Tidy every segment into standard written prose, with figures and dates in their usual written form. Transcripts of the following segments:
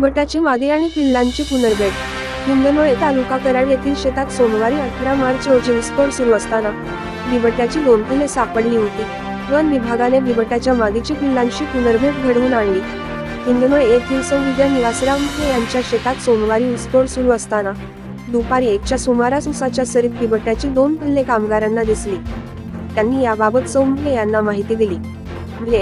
बिबट्याची मादी आणि पिल्लांची पुनर्भेट. हिंगणघोळ तालुका कराड येथील शेतात सोमवारी 18 मार्च रोजी विस्फोट सुरू असताना बिबट्याची 2 पिल्ले सापडली होती. वन विभागाने बिबट्याच्या मादीची पिल्लांशी पुनर्भेट घडवून आणली. हिंगणघोळ येथील सौविद्या निवासराव यांच्या शेतात सोमवारी विस्फोट सुरू असताना दुपारी 1च्या सुमारास उसाच्या सरीत बिबट्याची 2 पिल्ले कामगारांना दिसली. त्यांनी याबाबत सौम्य यांना माहिती दिली.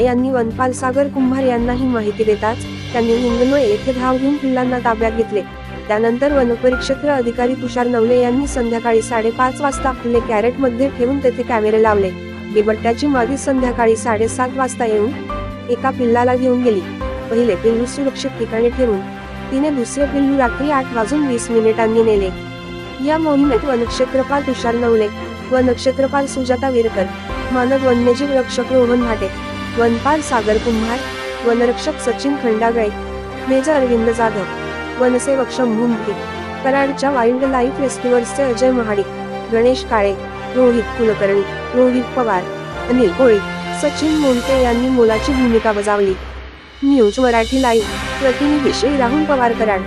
यांनी वनपाल सागर कुंभार यांना ही माहिती देताच त्यांनी हिंगणघोळ येथे धाव घेऊन पिल्लांना ताब्यात घेतले. त्यानंतर वनपरिक्षेत्र अधिकारी तुषार नवले यांनी संध्याकाळी 5:30 वाजता पिल्ले कॅरेटमध्ये ठेवून तेथे कॅमेरे लावले. बिबट्याची मादी संध्याकाळी 7:30 वाजता येऊन एका पिल्लाला घेऊन गेली. पहिले पिल्लू सुरक्षित ठिकाणी ठेवून तिने दुसरे पिल्लू रात्री 8:20 नेले. या मोहिमेत वनक्षेत्रपाल तुषार नवले, वनक्षेत्रपाल सुजाता विरकर, मानद वन्यजीव रक्षक रोहन भाटे, वनपाल सागर कुंभार, वनरक्षक सचिन खंडागळे, मेजर अरविंद जाधव, वनसेवक शंभू मुके, कराडच्या वाईल्ड लाईफ रेस्क्युअर्सचे अजय महाडिक, गणेश काळे, रोहित कुलकर्णी, रोहित पवार, अनिल कोळी, सचिन मोंटे यांनी मोलाची भूमिका बजावली. न्यूज मराठी लाईव्ह प्रतिनिधी श्री राहुल पवार, कराड.